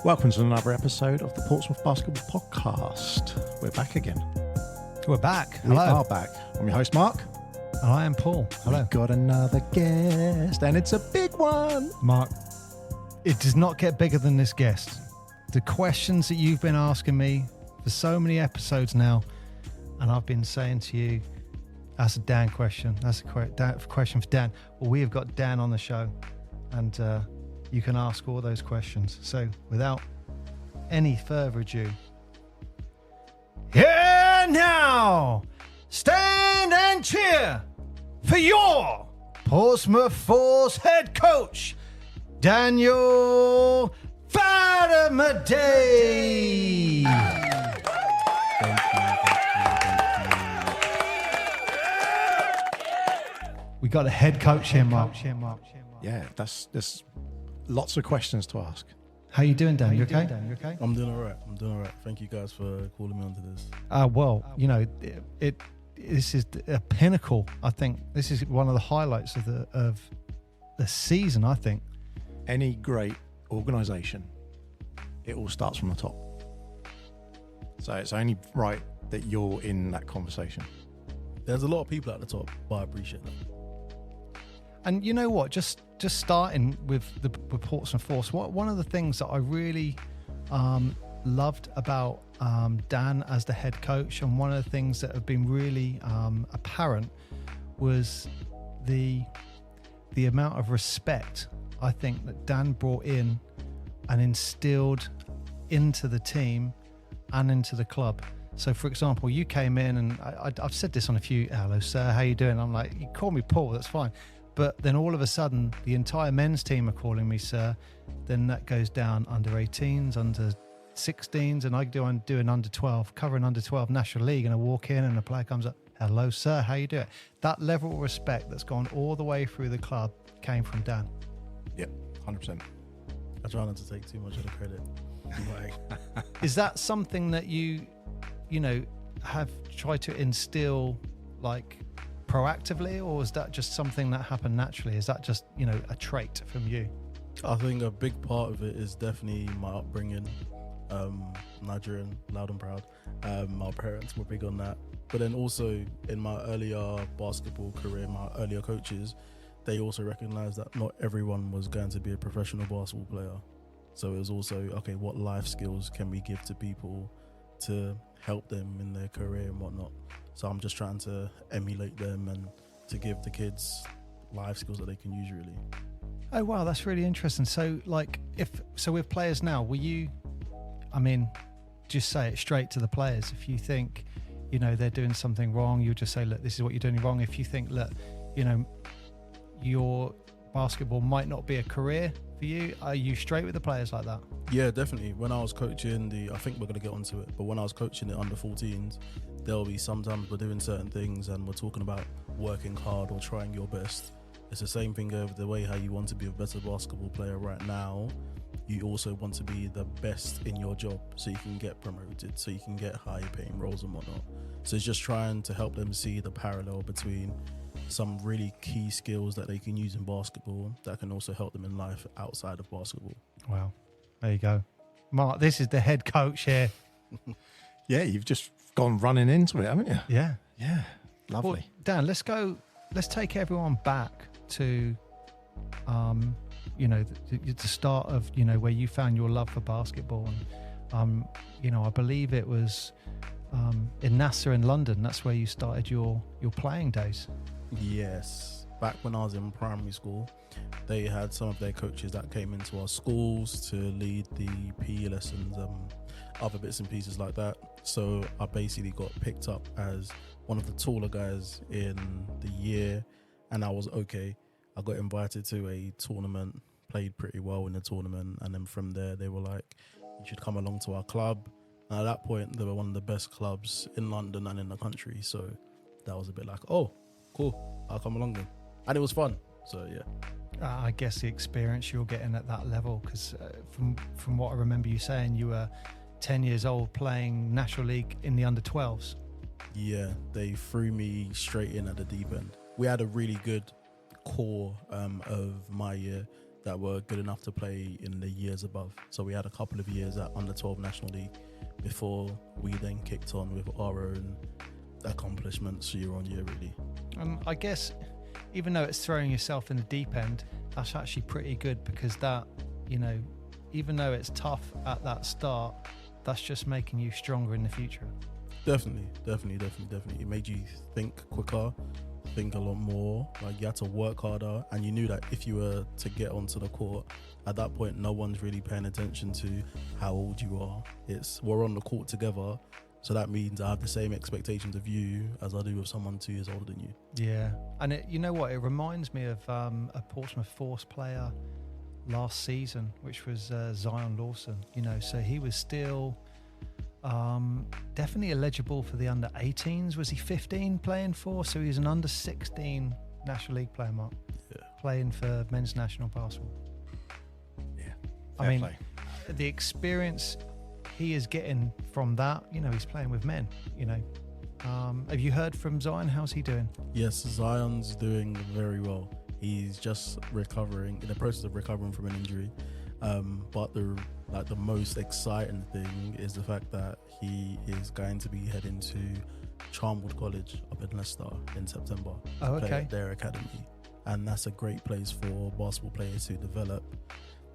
Welcome to another episode of the Portsmouth Basketball Podcast. We're back again. We're back. We Hello. are back. I'm your host, Mark. And I am Paul. Hello. We've got another guest, and it's a big one. Mark, it does not get bigger than this guest. The questions that you've been asking me for so many episodes now, and I've been saying to you, that's a Dan question. That's a question for Dan. Well, we have got Dan on the show, and you can ask all those questions. So without any further ado, here now, stand and cheer for your Portsmouth Force head coach, Daniel Fatomide. We got a head coach here, Mark. Yeah, there's lots of questions to ask. How you doing, Dan? You okay? I'm doing all right. Thank you guys for calling me onto this. Well, you know, this is a pinnacle. I think this is one of the highlights of the season. I think Any great organisation, it all starts from the top. So it's only right that you're in that conversation. There's a lot of people at the top, but I appreciate that. And you know what? Just starting with Portsmouth Force, one of the things that I really loved about Dan as the head coach, and one of the things that have been really apparent, was the amount of respect I think that Dan brought in and instilled into the team and into the club. So, for example, you came in, and I've said this on a few, hello, sir, how you doing? I'm like, you call me Paul, that's fine. But then all of a sudden, the entire men's team are calling me sir. Then that goes down under 18s, under 16s, and I'm doing under 12, covering under 12 National League, and I walk in and a player comes up, hello, sir, how you doing? That level of respect that's gone all the way through the club came from Dan. Yep, 100%. I try not to take too much of the credit. Is that something that you know, have tried to instill, like, proactively, or is that just something that happened naturally? Is that just, you know, a trait from you? I think a big part of it is definitely my upbringing. Nigerian, loud and proud. My parents were big on that. But then also in my earlier basketball career, my earlier coaches, they also recognized that not everyone was going to be a professional basketball player. So it was also, okay, what life skills can we give to people to help them in their career and whatnot? So I'm just trying to emulate them and to give the kids life skills that they can use, really. Oh, wow, that's really interesting. So, like, with players now, just say it straight to the players. If you think, you know, they're doing something wrong, you'll just say, look, this is what you're doing wrong. If you think, look, you know, your basketball might not be a career for you, are you straight with the players like that? Yeah, definitely. When I was coaching I think we're going to get onto it, but when I was coaching the under 14s, there'll be sometimes we're doing certain things and we're talking about working hard or trying your best. It's the same thing over the way how you want to be a better basketball player right now. You also want to be the best in your job so you can get promoted, so you can get higher paying roles and whatnot. So it's just trying to help them see the parallel between some really key skills that they can use in basketball that can also help them in life outside of basketball. Wow. There you go. Mark, this is the head coach here. Yeah, you've just gone running into it, haven't you? Yeah. Yeah, lovely. Well, Dan, let's take everyone back to, you know, the start of, you know, where you found your love for basketball. And, you know, I believe it was in NASA in London. That's where you started your playing days. Yes. Back when I was in primary school, they had some of their coaches that came into our schools to lead the PE lessons, other bits and pieces like that. So I basically got picked up as one of the taller guys in the year, and I was okay. I got invited to a tournament, played pretty well in the tournament, and then from there they were like, you should come along to our club. And at that point, they were one of the best clubs in London and in the country. So that was a bit like, oh, cool, I'll come along then. And it was fun. So, yeah. I guess the experience you're getting at that level, because from what I remember you saying, you were 10 years old playing National League in the under 12s. Yeah, they threw me straight in at the deep end. We had a really good core of my year. that were good enough to play in the years above. So we had a couple of years at under 12 National League before we then kicked on with our own accomplishments year on year, really. I guess even though it's throwing yourself in the deep end, that's actually pretty good, because that, you know, even though it's tough at that start, that's just making you stronger in the future. Definitely. It made you think quicker, think a lot more. Like, you had to work harder, and you knew that if you were to get onto the court, at that point, no one's really paying attention to how old you are. We're on the court together, so that means I have the same expectations of you as I do of someone 2 years older than you. Yeah, and you know what? It reminds me of a Portsmouth Force player last season, which was Zion Lawson. You know, so he was still definitely eligible for the under 18s. Was he 15 playing for? So he was an under 16 National League player, Mark. Yeah. Playing for men's national basketball. Yeah. I mean, play. The experience he is getting from that, you know, he's playing with men, you know. Have you heard from Zion? How's he doing? Yes, Zion's doing very well. He's just recovering, in the process of recovering from an injury. But the most exciting thing is the fact that he is going to be heading to Charnwood College up in Leicester in September to play at their academy. And that's a great place for basketball players to develop,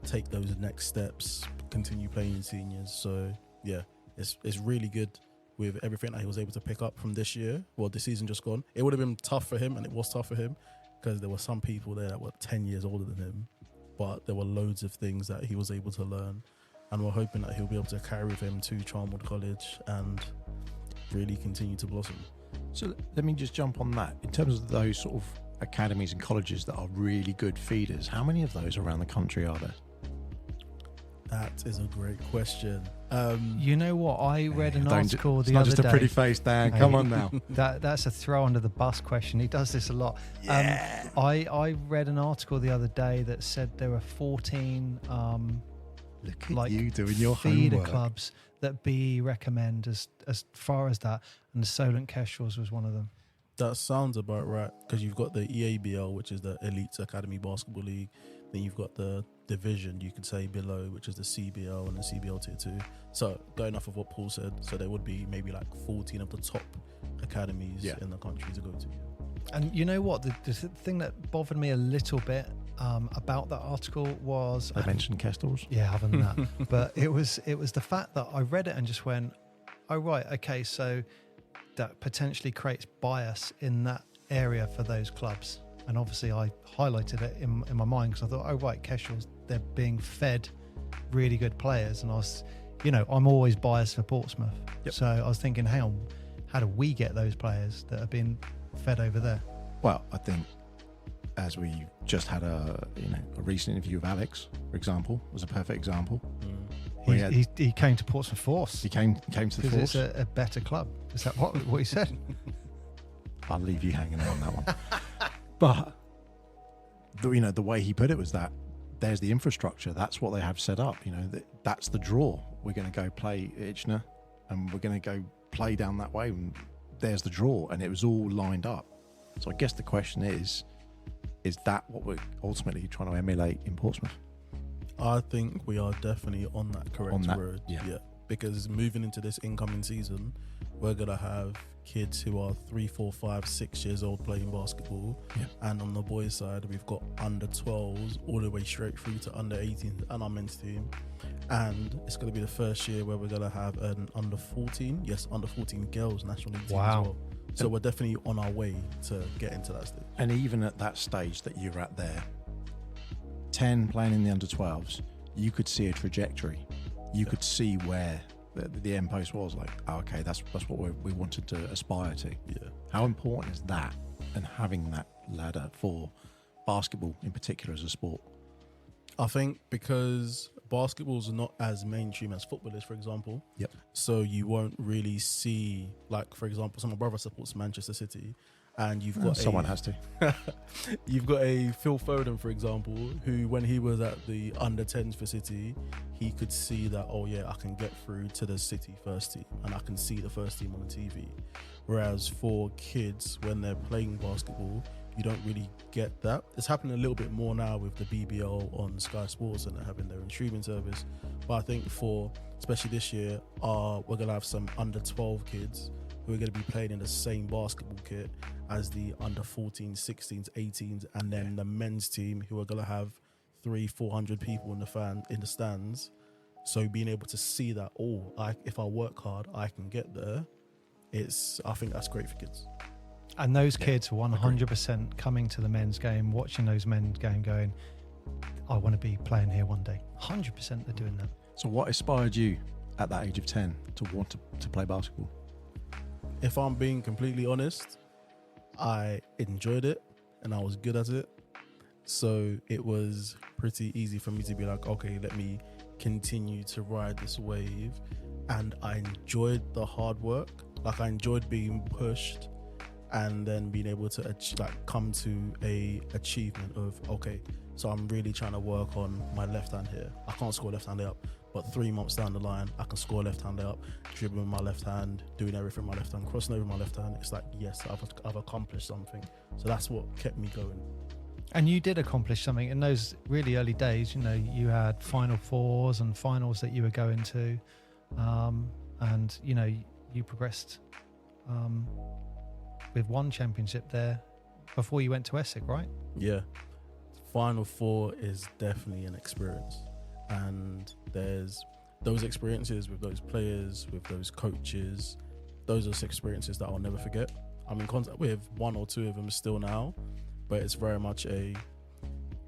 take those next steps, continue playing in seniors. So yeah, it's really good with everything that he was able to pick up from this year. Well, the season just gone. It would have been tough for him, and it was tough for him, because there were some people there that were 10 years older than him, but there were loads of things that he was able to learn, and we're hoping that he'll be able to carry with him to Charnwood College and really continue to blossom. So let me just jump on that. In terms of those sort of academies and colleges that are really good feeders, how many of those around the country are there? That is a great question. You know what? I read an article the It's not other just day. a pretty face, Dan. Come on now. That's a throw under the bus question. He does this a lot. Yeah. I read an article the other day that said there were 14 Look at like you doing your feeder homework. clubs that BE recommend as far as that, and the Solent Kestrels was one of them. That sounds about right, because you've got the EABL, which is the Elite Academy Basketball League. Then you've got the division, you could say, below, which is the CBL and the CBL Tier 2. So going off of what Paul said, so there would be maybe like 14 of the top academies in the country to go to. And you know what? The thing that bothered me a little bit about that article was... They mentioned Kestrels. Yeah, other than that. But it was the fact that I read it and just went, oh, right, okay, so that potentially creates bias in that area for those clubs. And obviously I highlighted it in my mind, because I thought, oh, right, Kestrels, they're being fed really good players. And I was, you know, I'm always biased for Portsmouth. Yep. So I was thinking, hang on, how do we get those players that are being fed over there? Well, I think as we just had a recent interview with Alex, for example, was a perfect example. He came to Portsmouth Force. He came to the because Force. It's a better club. Is that what he said? I'll leave you hanging on that one. But the way he put it was that there's the infrastructure. That's what they have set up. You know, that's the draw. We're going to go play Itchner, and we're going to go play down that way. And there's the draw, and it was all lined up. So I guess the question is that what we're ultimately trying to emulate in Portsmouth? I think we are definitely on that correct road. Yeah. Because moving into this incoming season, we're going to have kids who are 3, 4, 5, 6 years old playing basketball. Yeah. And on the boys' side, we've got under 12s all the way straight through to under 18s and our men's team. And it's going to be the first year where we're going to have an under 14 girls national league team as well. So we're definitely on our way to get into that stage. And even at that stage that you're at there, 10 playing in the under 12s, you could see a trajectory. You could see where the end post was. Like, oh, okay, that's what we wanted to aspire to. Yeah. How important is that, and having that ladder for basketball in particular as a sport? I think because basketball's not as mainstream as football is, for example. Yep. So you won't really see, like, for example, so my brother supports Manchester City, and you've got someone has to. You've got a Phil Foden, for example, who when he was at the under 10s for City, he could see that, oh yeah, I can get through to the City first team, and I can see the first team on the TV. Whereas for kids, when they're playing basketball, you don't really get that. It's happening a little bit more now with the BBL on Sky Sports and having their own streaming service. But I think for, especially this year, we're going to have some under 12 kids who are going to be playing in the same basketball kit as the under 14s, 16s, 18s, and then the men's team who are going to have 300-400 people in the stands. So being able to see that, if I work hard, I can get there. I think that's great for kids. And those kids 100% coming to the men's game, watching those men's game, going, I want to be playing here one day. 100% they're doing that. So what inspired you at that age of 10 to want to play basketball? If I'm being completely honest, I enjoyed it and I was good at it. So it was pretty easy for me to be like, okay, let me continue to ride this wave. And I enjoyed the hard work. Like, I enjoyed being pushed and then being able to come to a achievement of, okay, so I'm really trying to work on my left hand here. I can't score left hand layup, but 3 months down the line, I can score left hand layup, dribbling my left hand, doing everything with my left hand, crossing over my left hand. It's like, yes, I've accomplished something. So that's what kept me going. And you did accomplish something in those really early days. You know, you had Final Fours and finals that you were going to, and you know, you progressed with one championship there before you went to Essex, right? Yeah, Final Four is definitely an experience, and there's those experiences with those players, with those coaches. Those are experiences that I'll never forget. I'm in contact with one or two of them still now. But it's very much a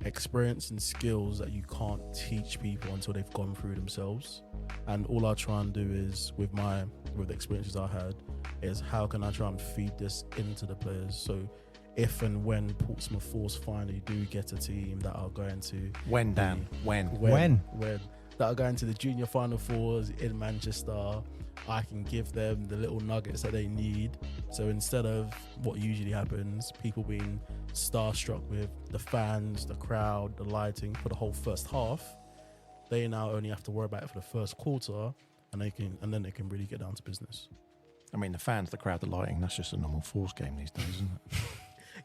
experience and skills that you can't teach people until they've gone through themselves. And all I try and do is with the experiences I had is how can I try and feed this into the players. So if and when Portsmouth Force finally do get a team that are going to When that are going to the junior Final Fours in Manchester, I can give them the little nuggets that they need. So instead of what usually happens, people being starstruck with the fans, the crowd, the lighting for the whole first half, they now only have to worry about it for the first quarter, and then they can really get down to business. I mean, the fans, the crowd, the lighting, that's just a normal Force game these days, isn't it?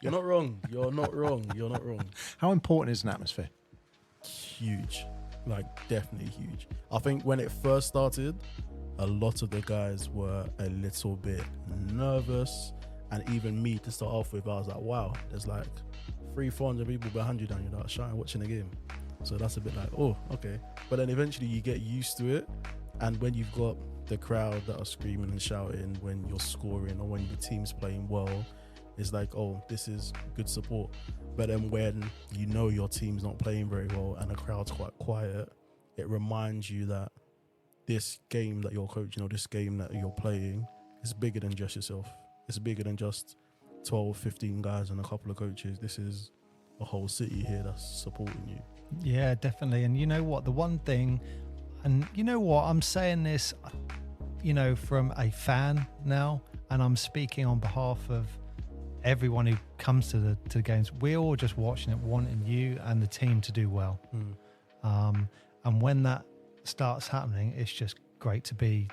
You're not wrong. You're not wrong. You're not wrong. How important is an atmosphere? Huge. Like, definitely huge. I think when it first started, a lot of the guys were a little bit nervous, and even me to start off with, I was like, wow, there's like 300-400 people behind you down, you're like shy watching the game. So that's a bit like, oh, okay. But then eventually you get used to it, and when you've got the crowd that are screaming and shouting when you're scoring or when the team's playing well, it's like, oh, this is good support. But then when you know your team's not playing very well and the crowd's quite quiet, it reminds you that this game that you're coaching or this game that you're playing is bigger than just yourself. It's bigger than just 12, 15 guys and a couple of coaches. This is a whole city here that's supporting you. Yeah, definitely. And you know what? The one thing, and you know what? I'm saying this, you know, from a fan now, and I'm speaking on behalf of everyone who comes to the games. We're all just watching it, wanting you and the team to do well. And when that starts happening, it's just great to be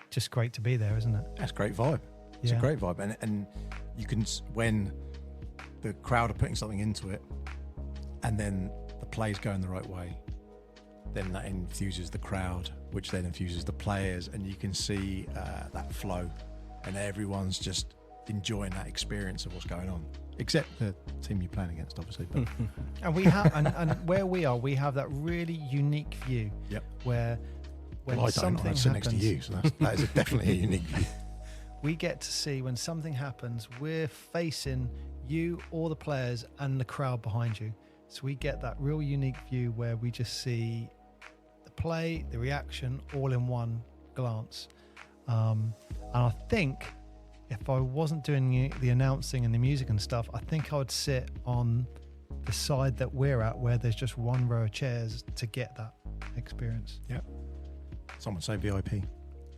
there, isn't it? That's a great vibe. It's a great vibe, and you can, when the crowd are putting something into it, and then the play's going the right way, then that infuses the crowd, which then infuses the players, and you can see that flow, and everyone's just enjoying that experience of what's going on, except the team you're playing against, obviously. But and we have, and where we are, we have that really unique view. Yep. Where when I something sit happens, next to you, so that is definitely a unique view. We get to see when something happens, we're facing you, all the players, and the crowd behind you. So we get that real unique view where we just see the play, the reaction, all in one glance. And I think if I wasn't doing the announcing and the music and stuff, I think I would sit on the side that we're at, where there's just one row of chairs to get that experience. Yep. Someone say VIP.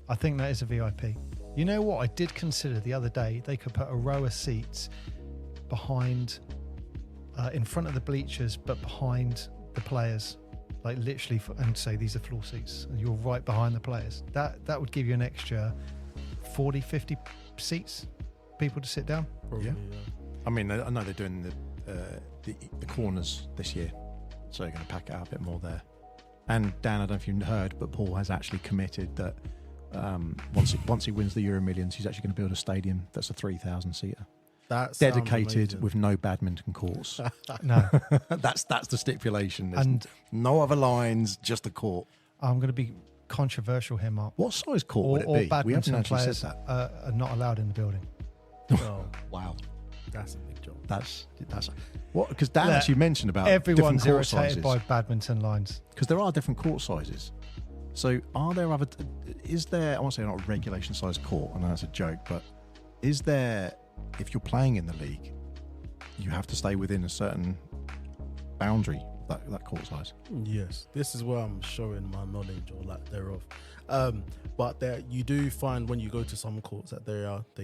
I think that is a VIP. You know what? I did consider the other day, they could put a row of seats behind, in front of the bleachers, but behind the players, like literally, and say these are floor seats, and you're right behind the players. That would give you an extra 40, 50 seats, people to sit down. Probably, Yeah. I mean, I know they're doing the corners this year, so they're going to pack it out a bit more there. And Dan, I don't know if you've heard, but Paul has actually committed that once he wins the Euro Millions, he's actually going to build a stadium that's a 3,000 seater, dedicated with no badminton courts. No, that's the stipulation. There's and no other lines, just a court. I'm going to be controversial here, Mark. What size court would All it be? We haven't badminton actually players said that. are not allowed in the building. Oh, Wow, that's a big job. that's what, because Dan Look, actually mentioned about Everyone's different court irritated sizes. by badminton lines. Because there are different court sizes. So are there other, is there, I won't say not a regulation size court, I know that's a joke, but is there, if you're playing in the league, you have to stay within a certain boundary, that court size? Yes, this is where I'm showing my knowledge or lack thereof. But there, you do find when you go to some courts that they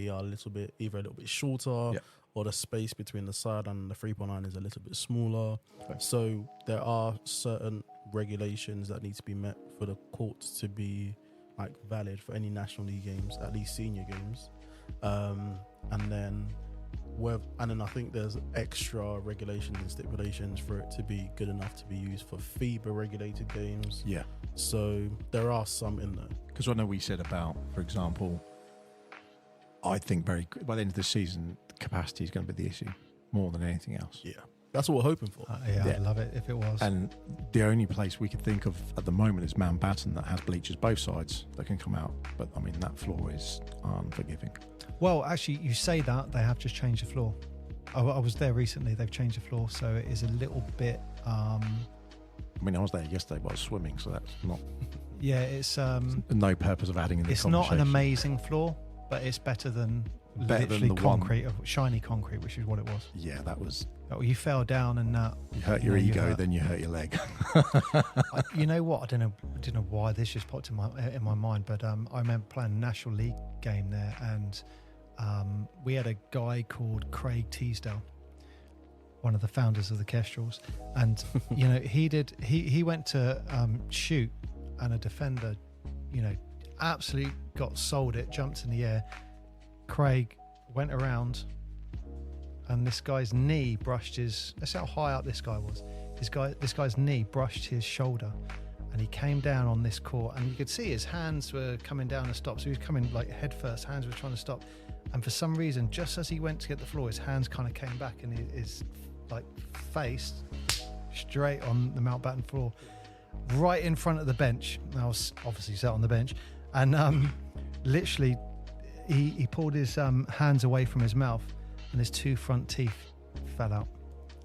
are a little bit, either a little bit shorter, Yeah. or the space between the side and the 3.9 line is a little bit smaller. Okay. So there are certain regulations that need to be met for the courts to be like valid for any National League games, at least senior games. And then I think there's extra regulations and stipulations for it to be good enough to be used for FIBA regulated games. Yeah. So there are some in there. Because I know we said about, for example, I think by the end of the season, capacity is going to be the issue more than anything else. Yeah, that's what we're hoping for. Yeah, Yeah. I'd love it if it was. And the only place we could think of at the moment is Mountbatten, that has bleachers both sides that can come out. But I mean, that floor is unforgiving. Well, actually, you say that, they have just changed the floor. I was there recently, they've changed the floor, so it is a little bit... I mean, I was there yesterday, but I was swimming, so that's not yeah, it's... no purpose of adding in the it's not an conversation. amazing floor, but it's better than literally the concrete, shiny concrete, which is what it was. Yeah, that was... Oh, you fell down and You hurt your ego, then you hurt your leg. you know what? I don't know why this just popped in my mind, but I remember playing a National League game there, and we had a guy called Craig Teasdale, one of the founders of the Kestrels, and you know he went to shoot, and a defender, you know, absolutely got sold it, jumped in the air. Craig went around, and this guy's knee brushed his... That's how high up this guy was. This guy's knee brushed his shoulder, and he came down on this court, and you could see his hands were coming down to stop. So he was coming like head first, hands were trying to stop, and for some reason, just as he went to get the floor, his hands kind of came back, and his like face straight on the Mountbatten floor, right in front of the bench. I was obviously sat on the bench, and literally he pulled his hands away from his mouth, and his two front teeth fell out.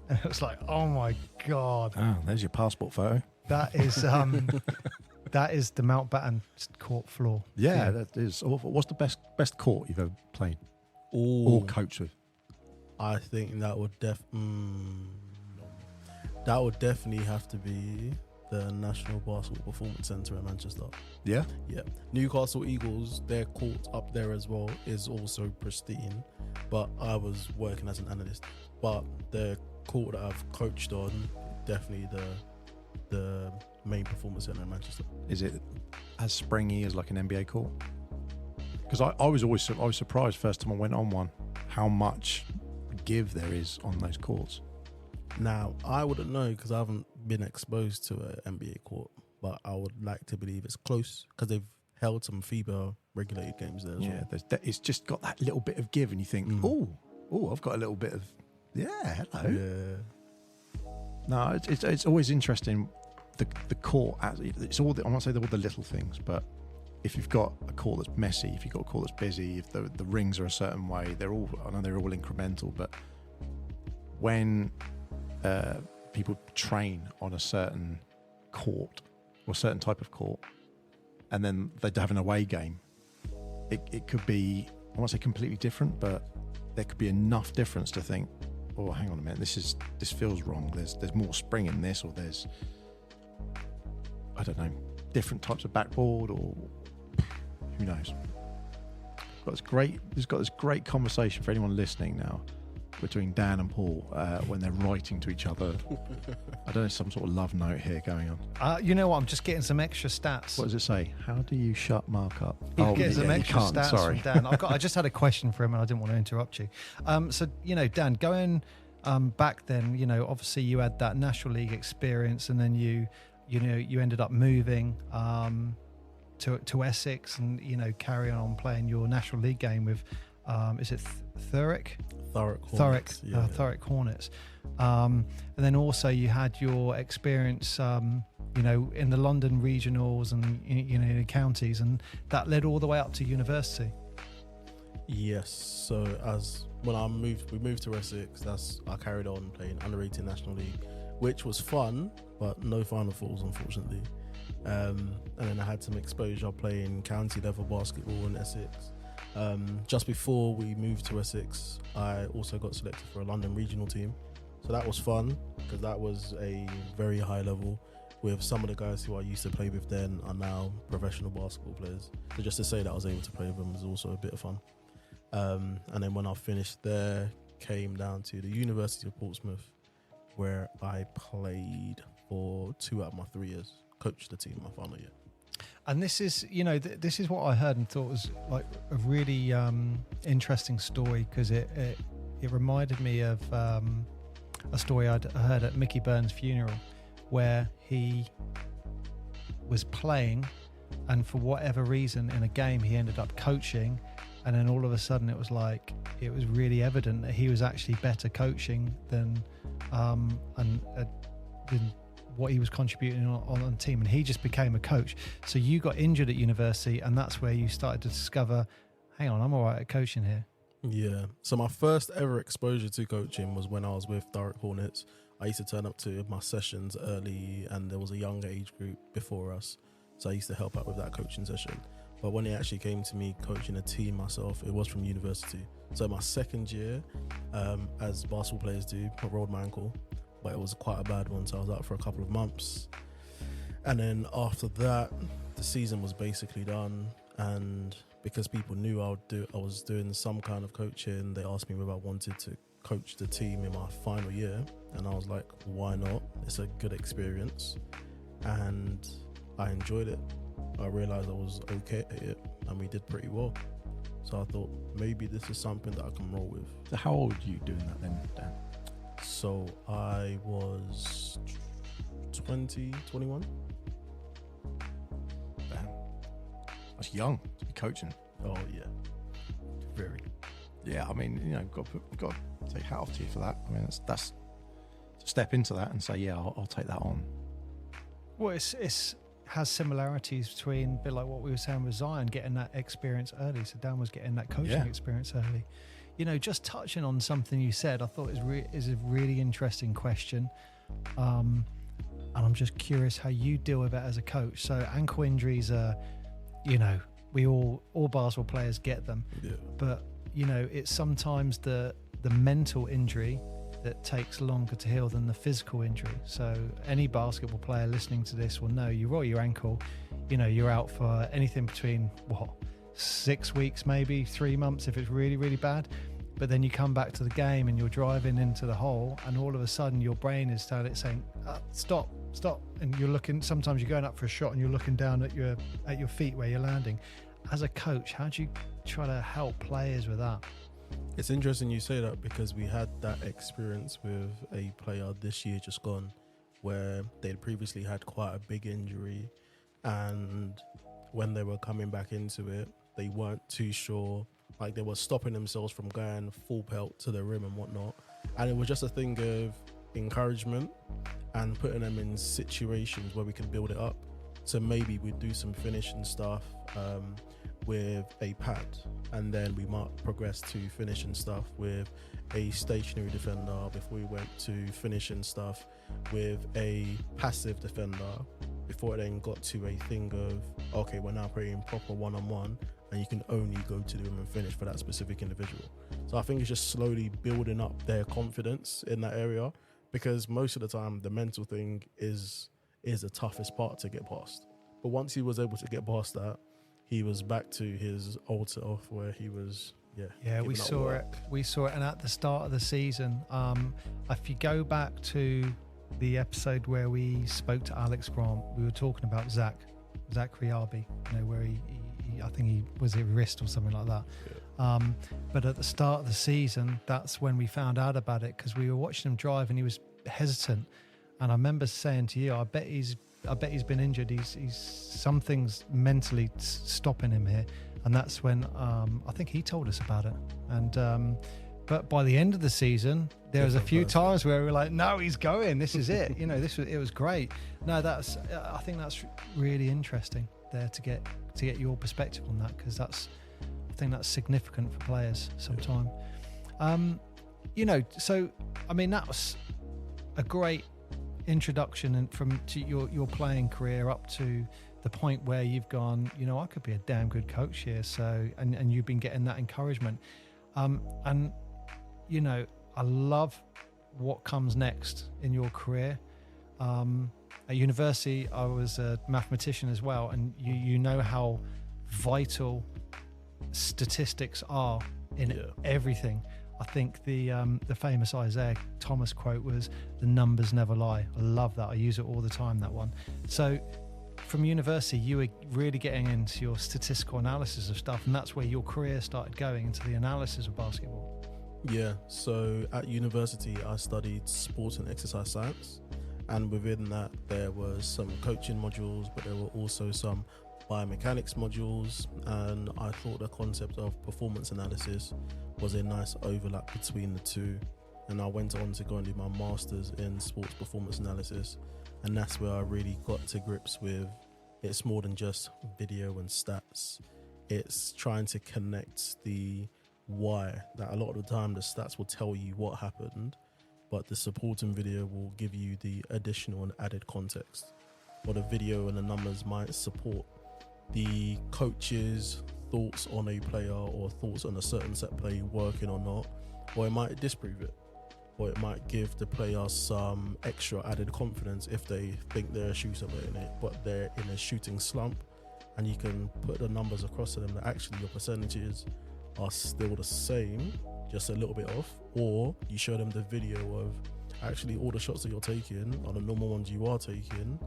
And it was like, oh my God. Oh, there's your passport photo. That is that is the Mountbatten court floor. Yeah, that is awful. What's the best court you've ever played or coached with? I think that would definitely have to be the National Basketball Performance Centre in Manchester. Yeah? Yeah. Newcastle Eagles, their court up there as well is also pristine, but I was working as an analyst. But the court that I've coached on, definitely the main performance centre in Manchester. Is it as springy as like an NBA court? Because I was surprised first time I went on one how much give there is on those courts. Now, I wouldn't know because I haven't been exposed to an NBA court, but I would like to believe it's close because they've held some FIBA regulated games there as well. It's just got that little bit of give, and you think, oh, I've got a little bit of, hello. Yeah. No, it's always interesting. The court, it's all. I won't say all the little things, but if you've got a court that's messy, if you've got a court that's busy, if the rings are a certain way, I know they're all incremental, but when people train on a certain court or a certain type of court, and then they have an away game, it could be, I won't say completely different, but there could be enough difference to think, oh, hang on a minute, this feels wrong. There's more spring in this, or there's, I don't know, different types of backboard, or who knows. We've got this great conversation for anyone listening now between Dan and Paul when they're writing to each other. I don't know, some sort of love note here going on. You know what? I'm just getting some extra stats. What does it say? How do you shut Mark up? Get some extra you can't, stats sorry. from Dan. I just had a question for him, and I didn't want to interrupt you. So, Dan, going back then, you know, obviously you had that National League experience, and then you ended up moving to Essex, and you know, carrying on playing your National League game with is it Thurrock Hornets. Thurrock Hornets, and then also you had your experience you know, in the London regionals and you know, in the counties, and that led all the way up to university. Yes. So we moved to Essex. I carried on playing under-18 National League, which was fun, but no Final Fours, unfortunately. And then I had some exposure playing county level basketball in Essex. Just before we moved to Essex, I also got selected for a London regional team. So that was fun, because that was a very high level with some of the guys who I used to play with then are now professional basketball players. So just to say that I was able to play with them was also a bit of fun. And then when I finished there, came down to the University of Portsmouth, where I played for 2 out of my 3 years, coached the team my final year. And this is, you know, this is what I heard and thought was like a really interesting story, because it reminded me of a story I'd heard at Mickey Burns' funeral, where he was playing, and for whatever reason in a game he ended up coaching, and then all of a sudden it was really evident that he was actually better coaching than what he was contributing on the team, and he just became a coach. So you got injured at university, and that's where you started to discover, hang on, I'm all right at coaching here. Yeah. So my first ever exposure to coaching was when I was with Thurrock Hornets. I used to turn up to my sessions early, and there was a younger age group before us, so I used to help out with that coaching session. But when it actually came to me coaching a team myself, it was from university. So my second year, as basketball players do, I rolled my ankle, but it was quite a bad one, so I was out for a couple of months. And then after that, the season was basically done, and because people knew I was doing some kind of coaching, they asked me whether I wanted to coach the team in my final year, and I was like, why not? It's a good experience, and I enjoyed it. I realized I was okay at it, and we did pretty well. So I thought maybe this is something that I can roll with. So how old were you doing that then, Dan? So I was 20, 21. Damn. That's young to be coaching. Oh yeah, very. Yeah, I mean, you know, got to take hat off to you for that. I mean, that's to step into that and say, yeah, I'll take that on. Well, it's has similarities between a bit like what we were saying with Zion, getting that experience early. So Dan was getting that coaching experience early. You know, just touching on something you said, I thought is a really interesting question. And I'm just curious how you deal with it as a coach. So ankle injuries are, you know, we all basketball players get them. Yeah. But, you know, it's sometimes the mental injury that takes longer to heal than the physical injury. So any basketball player listening to this will know, you roll your ankle, you know, you're out for anything between 6 weeks, maybe 3 months if it's really, really bad. But then you come back to the game and you're driving into the hole, and all of a sudden your brain is saying, stop. And you're looking, sometimes you're going up for a shot and you're looking down at your feet where you're landing. As a coach, how do you try to help players with that? It's interesting you say that, because we had that experience with a player this year just gone, where they'd previously had quite a big injury, and when they were coming back into it, they weren't too sure. Like, they were stopping themselves from going full pelt to the rim and whatnot. And it was just a thing of encouragement and putting them in situations where we can build it up. So maybe we'd do some finishing stuff with a pad, and then we might progress to finishing stuff with a stationary defender before we went to finishing stuff with a passive defender, before it then got to a thing of, okay, we're now playing proper one-on-one, and you can only go to the rim and finish for that specific individual. So I think it's just slowly building up their confidence in that area, because most of the time the mental thing is the toughest part to get past. But once he was able to get past that, he was back to his old self where he was, we saw it. We saw it, and at the start of the season, if you go back to the episode where we spoke to Alex Grant, we were talking about Zach Riabi, you know, where he I think he was at wrist or something like that. But at the start of the season, that's when we found out about it, because we were watching him drive and he was hesitant. And I remember saying to you, I bet he's been injured. He's something's mentally stopping him here. And that's when I think he told us about it. And but by the end of the season, there was a few times where we were like, "No, he's going. This is it." It was great. No, I think that's really interesting there to get your perspective on that, because I think that's significant for players sometimes. So I mean, that was a great introduction to your playing career up to the point where you've gone, I could be a damn good coach here. So and you've been getting that encouragement, and I love what comes next in your career. At university, I was a mathematician as well, and you know how vital statistics are in everything. I think the famous Isaiah Thomas quote was, "The numbers never lie." I love that. I use it all the time, that one. So from university, you were really getting into your statistical analysis of stuff, and that's where your career started going, into the analysis of basketball. Yeah, so at university I studied sports and exercise science, and within that there was some coaching modules, but there were also some biomechanics modules, and I thought the concept of performance analysis was a nice overlap between the two, and I went on to go and do my master's in sports performance analysis, and that's where I really got to grips with it's more than just video and stats. It's trying to connect the why. That a lot of the time the stats will tell you what happened, but the supporting video will give you the additional and added context, or the video and the numbers might support the coach's thoughts on a player or thoughts on a certain set play working or not, or it might disprove it, or it might give the player some extra added confidence if they think they're a shooter but they're in a shooting slump, and you can put the numbers across to them that actually your percentages are still the same, just a little bit off, or you show them the video of actually all the shots that you're taking are the normal ones you are taking,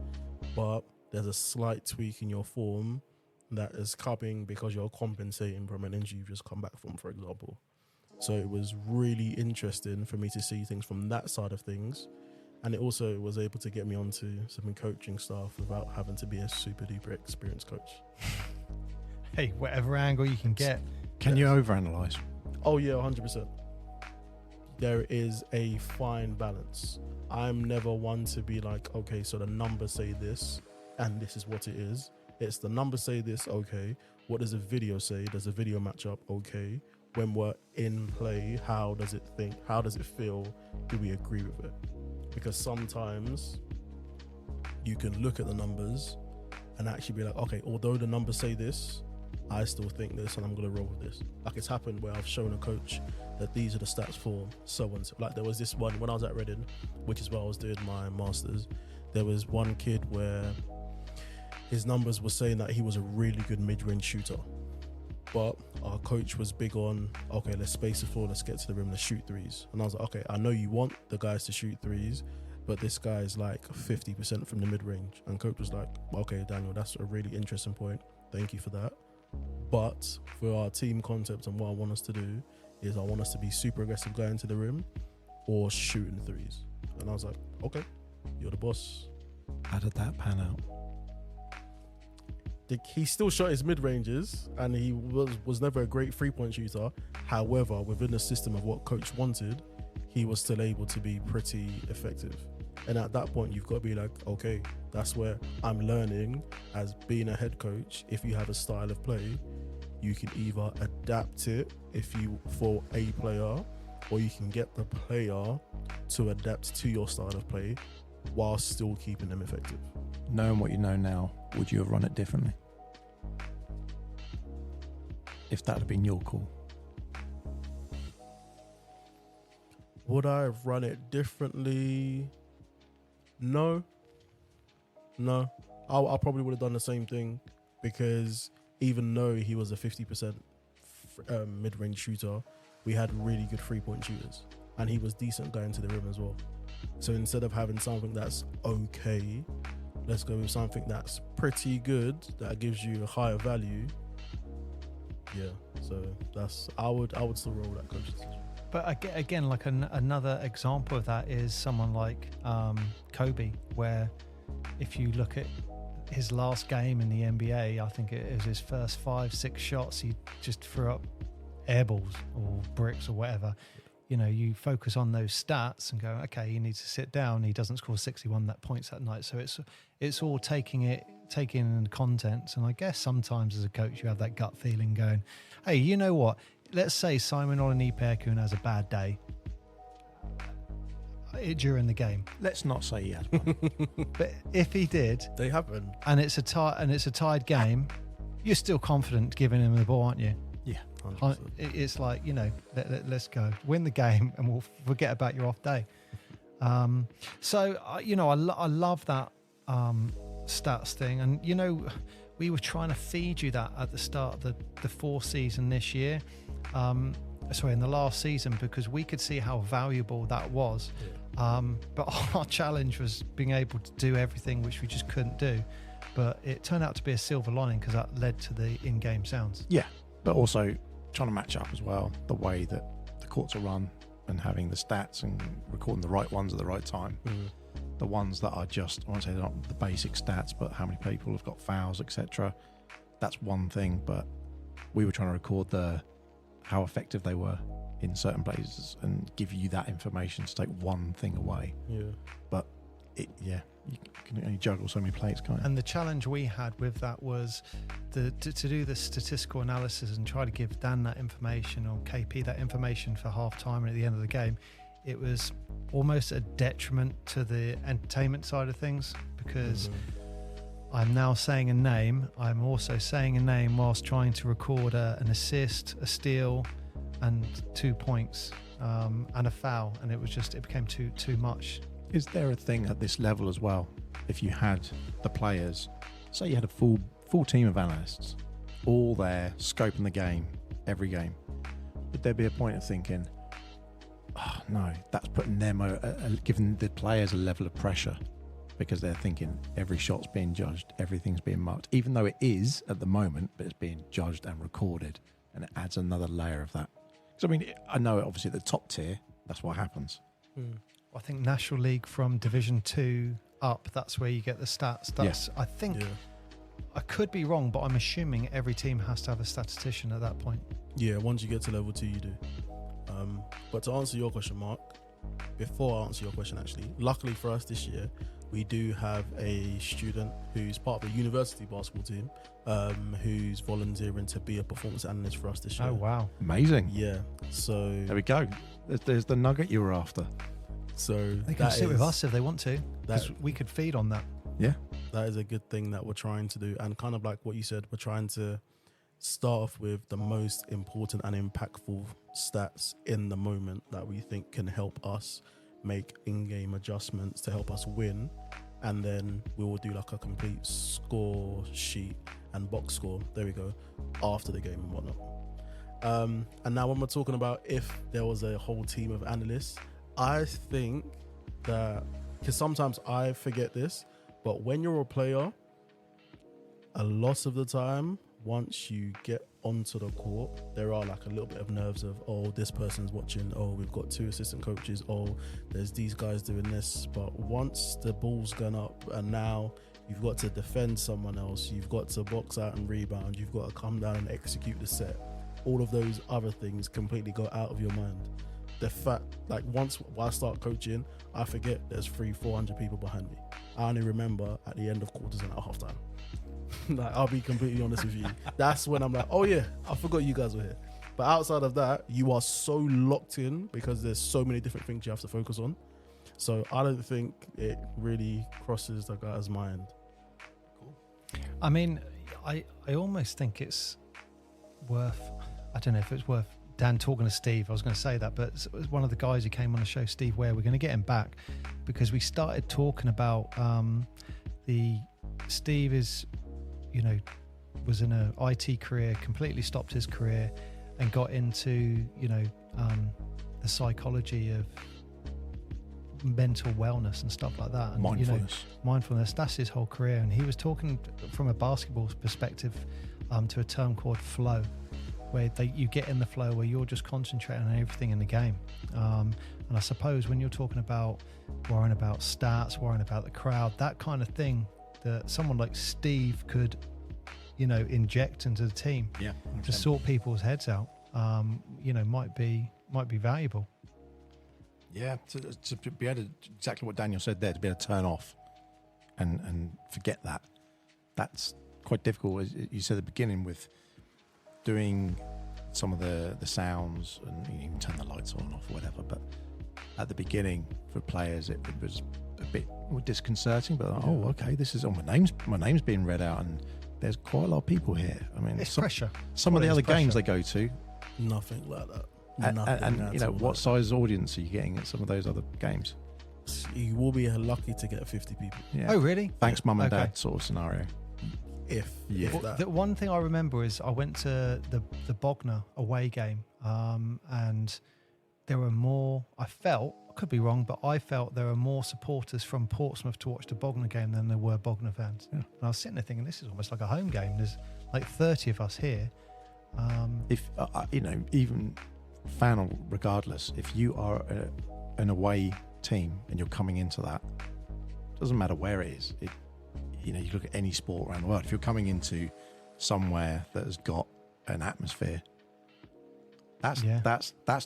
but there's a slight tweak in your form that is coming because you're compensating from an injury you've just come back from, for example. So it was really interesting for me to see things from that side of things, and it also was able to get me onto some coaching stuff without having to be a super duper experienced coach. Hey, whatever angle you can get. Can you overanalyze? Oh yeah, 100%. There is a fine balance. I'm never one to be like, okay, so the numbers say this and this is what it is. It's the numbers say this, okay. What does the video say? Does the video match up? Okay. When we're in play, how does it think? How does it feel? Do we agree with it? Because sometimes you can look at the numbers and actually be like, okay, although the numbers say this, I still think this and I'm going to roll with this. Like, it's happened where I've shown a coach that these are the stats for so and so. Like, there was this one when I was at Reading, which is where I was doing my masters. There was one kid where his numbers were saying that he was a really good mid-range shooter, but our coach was big on, okay, let's space the floor, let's get to the rim, let's shoot threes. And I was like, okay, I know you want the guys to shoot threes, but this guy's like 50% from the mid-range. And coach was like, okay, Daniel, that's a really interesting point. Thank you for that. But for our team concept and what I want us to do is I want us to be super aggressive going to the rim or shooting threes. And I was like, okay, you're the boss. How did that pan out? He still shot his mid-ranges and he was never a great three-point shooter. However, within the system of what coach wanted, he was still able to be pretty effective. And at that point, you've got to be like, okay, that's where I'm learning as being a head coach. If you have a style of play, you can either adapt it for a player, or you can get the player to adapt to your style of play while still keeping them effective. Knowing what you know now, would you have run it differently? If that had been your call. Would I have run it differently? No. I probably would have done the same thing, because even though he was a 50% mid-range shooter, we had really good three-point shooters, and he was decent going to the rim as well. So instead of having something that's okay, let's go with something that's pretty good, that gives you a higher value, Yeah, so I would still roll that coach's decision. But again, like another example of that is someone like Kobe, where if you look at his last game in the NBA, I think it was his first 5-6 shots, he just threw up air balls or bricks or whatever. You know, you focus on those stats and go, okay, he needs to sit down. He doesn't score 61 points that night. So it's all taking in the content. And I guess sometimes as a coach, you have that gut feeling going, hey, you know what? Let's say Simon Olaniyi has a bad day during the game. Let's not say he had one. But if he did, They happen. and it's a tied game, you're still confident giving him the ball, aren't you? Yeah. 100%. It's like, you know, let's go win the game and we'll forget about your off day. So you know, I love that stats thing, and you know, we were trying to feed you that at the start of the Force season this year. In the last season, because we could see how valuable that was. But our challenge was being able to do everything which we just couldn't do. But it turned out to be a silver lining because that led to the in-game sounds. Yeah, but also trying to match up as well, the way that the courts are run and having the stats and recording the right ones at the right time. The ones that are just, I won't say they're not the basic stats, but how many people have got fouls, etc. That's one thing, but we were trying to record how effective they were in certain places and give you that information to take one thing away. Yeah. But you can only juggle so many plates, can't you? And the challenge we had with that was to do the statistical analysis and try to give Dan that information, or KP that information for half time and at the end of the game. It was almost a detriment to the entertainment side of things, because I'm now saying a name. I'm also saying a name whilst trying to record an assist, a steal, and 2 points, and a foul. And it became too much. Is there a thing at this level as well? If you had the players, say you had a full team of analysts, all there scoping the game, every game, would there be a point of thinking, oh no, that's putting them, giving the players a level of pressure, because they're thinking every shot's being judged, everything's being marked, even though it is at the moment, but it's being judged and recorded, and it adds another layer of that. Because I mean, I know obviously at the top tier, that's what happens. I think National League from Division 2 up, that's where you get the stats. I think, I could be wrong, but I'm assuming every team has to have a statistician at that point. Yeah, once you get to level 2, you do. But to answer your question, Mark, before I answer your question, actually, luckily for us this year, we do have a student who's part of the university basketball team, who's volunteering to be a performance analyst for us this year. Oh, wow. Amazing. Yeah. So There we go. There's the nugget you were after. So They can sit with us if they want to, because we could feed on that. Yeah. That is a good thing that we're trying to do. And kind of like what you said, we're trying to start off with the most important and impactful stats in the moment that we think can help us make in-game adjustments to help us win. And then we will do like a complete score sheet and box score, there we go, after the game and whatnot. And now when we're talking about if there was a whole team of analysts, I think that, because sometimes I forget this, but when you're a player, a lot of the time, once you get onto the court, there are like a little bit of nerves of, oh, this person's watching, oh, we've got 2 assistant coaches, oh, there's these guys doing this. But once the ball's gone up and now you've got to defend someone else, you've got to box out and rebound, you've got to come down and execute the set, all of those other things completely go out of your mind. The fact, like, once I start coaching, I forget there's 300-400 people behind me. I only remember at the end of quarters and at halftime. Like, I'll be completely honest with you. That's when I'm like, oh yeah, I forgot you guys were here. But outside of that, you are so locked in because there's so many different things you have to focus on. So I don't think it really crosses the guy's mind. I mean, I almost think it's worth, I don't know if it's worth Dan talking to Steve. I was going to say that, but it was one of the guys who came on the show, Steve Ware. We're going to get him back because we started talking about Steve is, you know, was in an IT career, completely stopped his career and got into, you know, the psychology of mental wellness and stuff like that. And, Mindfulness. You know, mindfulness, that's his whole career. And he was talking from a basketball perspective to a term called flow. where you get in the flow where you're just concentrating on everything in the game. And I suppose when you're talking about worrying about stats, worrying about the crowd, that kind of thing that someone like Steve could, inject into the team to sort people's heads out, might be valuable. Yeah, to be able to, exactly what Daniel said there, to be able to turn off and forget that. That's quite difficult, as you said at the beginning, with doing some of the sounds, and you can turn the lights on and off or whatever. But at the beginning, for players, it was a bit disconcerting. But okay, this is my name's being read out, and there's quite a lot of people here. I mean, it's pressure. Some of the other games they go to, nothing like that. And what size audience are you getting at some of those other games? You will be lucky to get 50 people. Yeah. Oh, really? Thanks, mum and dad sort of scenario. If that. The one thing I remember is I went to the Bognor away game, and there were more. I could be wrong, but I felt there were more supporters from Portsmouth to watch the Bognor game than there were Bognor fans. Yeah. And I was sitting there thinking, this is almost like a home game. There's like 30 of us here. If even fan or regardless, if you are an away team and you're coming into that, doesn't matter where it is. You look at any sport around the world. If you're coming into somewhere that has got an atmosphere, that's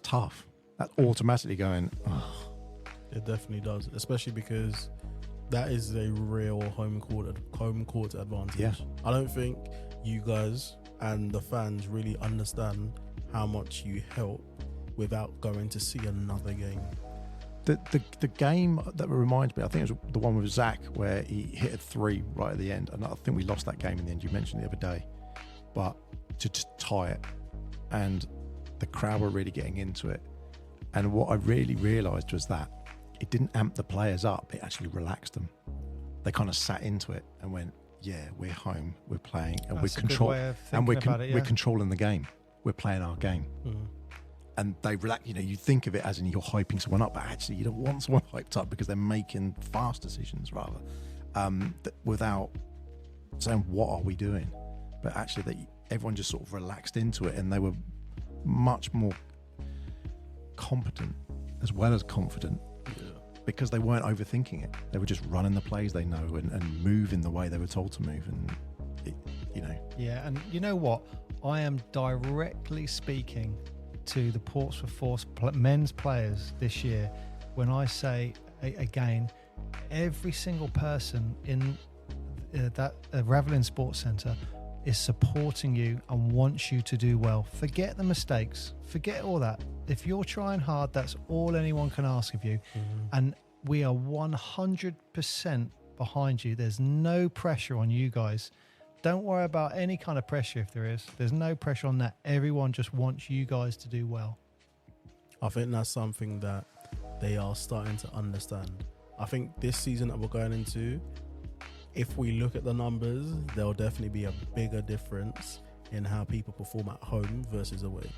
tough. That's automatically going. Oh. It definitely does, especially because that is a real home court advantage. Yeah. I don't think you guys and the fans really understand how much you help without going to see another game. The game that reminds me, I think it was the one with Zach where he hit a 3 right at the end, and I think we lost that game in the end. You mentioned the other day, but to tie it, and the crowd were really getting into it. And what I really realised was that it didn't amp the players up; it actually relaxed them. They kind of sat into it and went, "Yeah, we're home, we're playing, and we're controlling the game. We're playing our game." Mm. And they relax. You think of it as in you're hyping someone up, but actually you don't want someone hyped up because they're making fast decisions rather, without saying what are we doing. But actually, everyone just sort of relaxed into it, and they were much more competent as well as confident, because they weren't overthinking it. They were just running the plays they know and moving the way they were told to move, and Yeah, and you know what? I am directly speaking to the Portsmouth Force men's players this year when I say, again, every single person in that Ravelin Sports Centre is supporting you and wants you to do well. Forget the mistakes. Forget all that. If you're trying hard, that's all anyone can ask of you. Mm-hmm. And we are 100% behind you. There's no pressure on you guys. Don't worry about any kind of pressure if there is. There's no pressure on that. Everyone just wants you guys to do well. I think that's something that they are starting to understand. I think this season that we're going into, if we look at the numbers, there'll definitely be a bigger difference in how people perform at home versus away.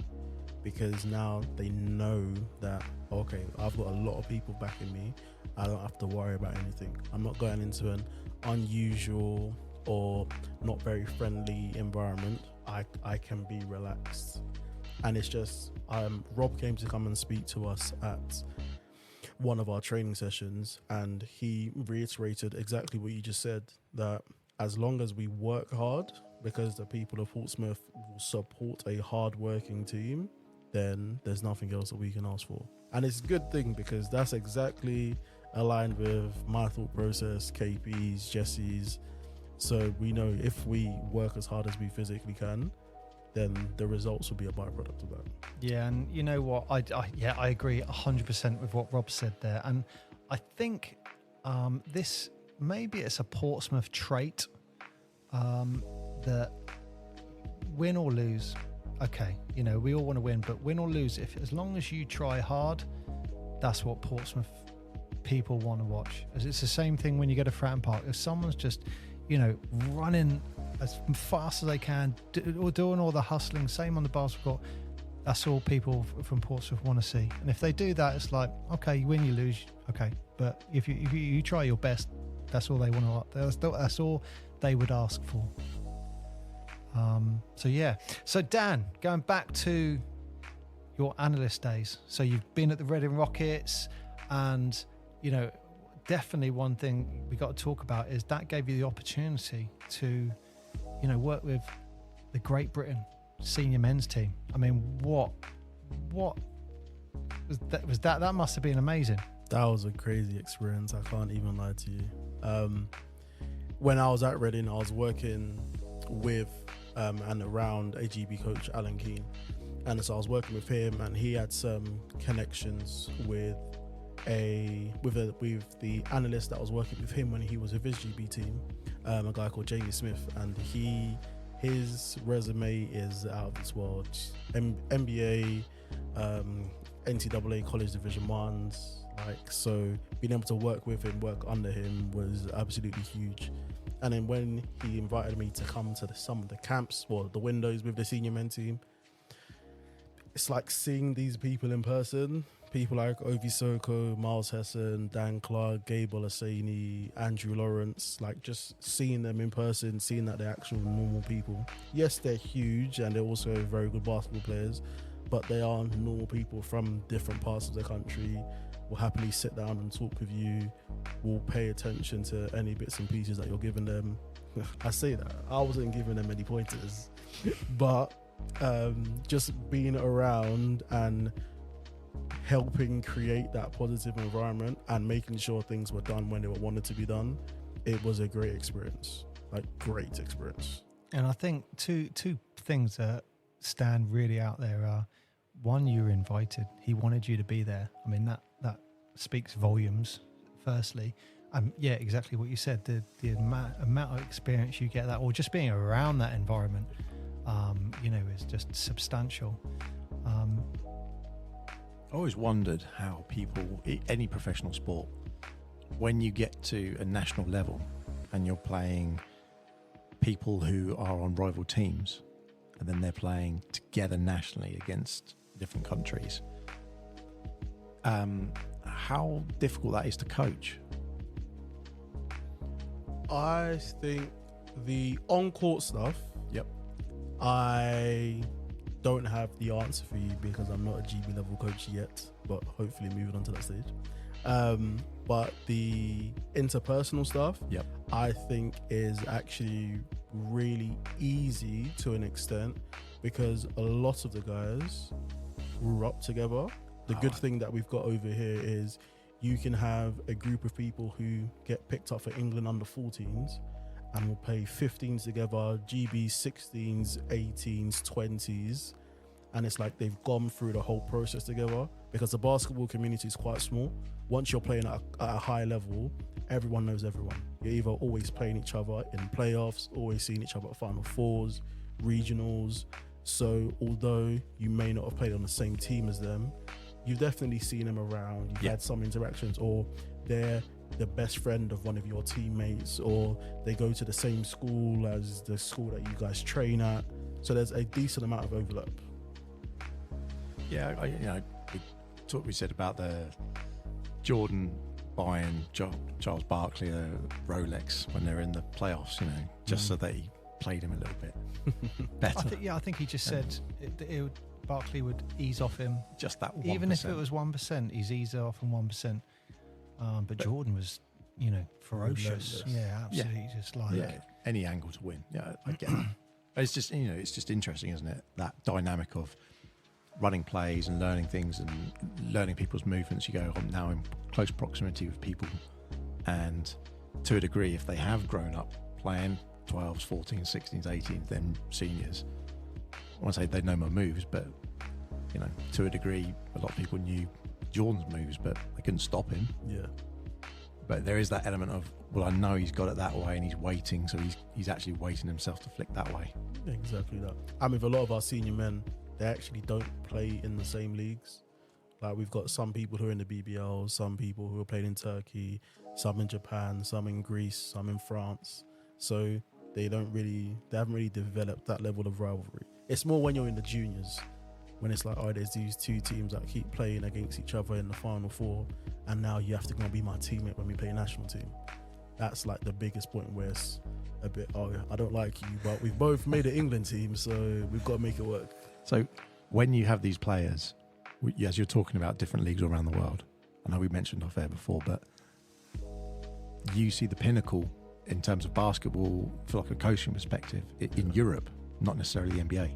Because now they know that, okay, I've got a lot of people backing me. I don't have to worry about anything. I'm not going into an unusual or not very friendly environment. I can be relaxed. And it's just, Rob came to come and speak to us at one of our training sessions, and he reiterated exactly what you just said, that as long as we work hard, because the people of Portsmouth will support a hard-working team, then there's nothing else that we can ask for. And it's a good thing, because that's exactly aligned with my thought process, KP's, Jesse's. So we know if we work as hard as we physically can, then the results will be a byproduct of that. Yeah, and you know what? I agree 100% with what Rob said there. And I think this, maybe it's a Portsmouth trait, that win or lose, okay, we all want to win, but win or lose, as long as you try hard, that's what Portsmouth people want to watch. It's the same thing when you go to Fratton Park. If someone's just running as fast as they can, or doing all the hustling, same on the basketball, that's all people from Portsmouth want to see. And if they do that, it's like, okay, you win, you lose, okay. But if you try your best, that's all they want to. That's all they would ask for. So yeah. So Dan, going back to your analyst days. So you've been at the Reading Rockets, and you know, definitely one thing we got to talk about is that gave you the opportunity to, you know, work with the Great Britain senior men's team. I mean, what was that? That must have been amazing. That was a crazy experience. I can't even lie to you. When I was at Reading, I was working with and around AGB coach Alan Keane, and so I was working with him, and he had some connections with the analyst that was working with him when he was with his GB team, a guy called Jamie Smith, and his resume is out of this world. NBA, NCAA College Division Ones, like, so being able to work with him, work under him was absolutely huge. And then when he invited me to come to some of the camps, well, the windows with the senior men team, it's like seeing these people in person. People like Ovi Soko, Miles Hessen, Dan Clark, Gabe Olaseni, Andrew Lawrence, like just seeing them in person, seeing that they're actual normal people. Yes, they're huge and they're also very good basketball players, but they are normal people from different parts of the country, will happily sit down and talk with you, will pay attention to any bits and pieces that you're giving them. I say that, I wasn't giving them any pointers, but just being around and helping create that positive environment and making sure things were done when they were wanted to be done, it was a great experience, like great experience. And I think two things that stand really out there are, one, you were invited. He wanted you to be there. I mean, that speaks volumes, firstly. Yeah, exactly what you said. The amount of experience you get that, or just being around that environment, you know, is just substantial. I always wondered how people, any professional sport, when you get to a national level and you're playing people who are on rival teams, and then they're playing together nationally against different countries, how difficult that is to coach. I think the on-court stuff, Yep. I don't have the answer for you because I'm not a GB level coach yet, but hopefully moving on to that stage. But the interpersonal stuff, Yep. I think is actually really easy to an extent because a lot of the guys grew up together. The good thing that we've got over here is you can have a group of people who get picked up for England under 14s and will play 15s together, GB 16s, 18s, 20s, and it's like they've gone through the whole process together because the basketball community is quite small. Once you're playing at a high level, everyone knows everyone. You're either always playing each other in playoffs, always seeing each other at Final Fours, regionals. So although you may not have played on the same team as them, you've definitely seen them around, you've had some interactions, or they're the best friend of one of your teammates, or they go to the same school as the school that you guys train at. So there's a decent amount of overlap. Yeah, we said about the Jordan buying Charles Barkley a Rolex when they're in the playoffs, just so that he played him a little bit better. I think he just said Barkley would ease off him. Just that 1%. Even if it was 1%, he's eased off on 1%. But Jordan was, ferocious. Yeah, absolutely. Just like any angle to win. Yeah, I get that. It's just, it's just interesting, isn't it? That dynamic of running plays and learning things and learning people's movements. You go, I'm now in close proximity with people, and to a degree, if they have grown up playing 12s, 14s, 16s, 18s, then seniors, I won't say they know my moves, but to a degree, a lot of people knew Jordan's moves, but they couldn't stop him. Yeah. But there is that element of, well, I know he's got it that way and he's waiting, so he's actually waiting himself to flick that way. Exactly that. And with a lot of our senior men, they actually don't play in the same leagues. Like, we've got some people who are in the BBL, some people who are playing in Turkey, some in Japan, some in Greece, some in France. So they haven't really developed that level of rivalry. It's more when you're in the juniors, when it's like, there's these two teams that keep playing against each other in the Final Four, and now you have to go and be my teammate when we play national team. That's like the biggest point where a bit, oh, I don't like you, but we've both made an England team, so we've got to make it work. So when you have these players, as you're talking about different leagues all around the world, I know we mentioned off air before, but you see the pinnacle in terms of basketball, for like a coaching perspective, in Europe, not necessarily the NBA.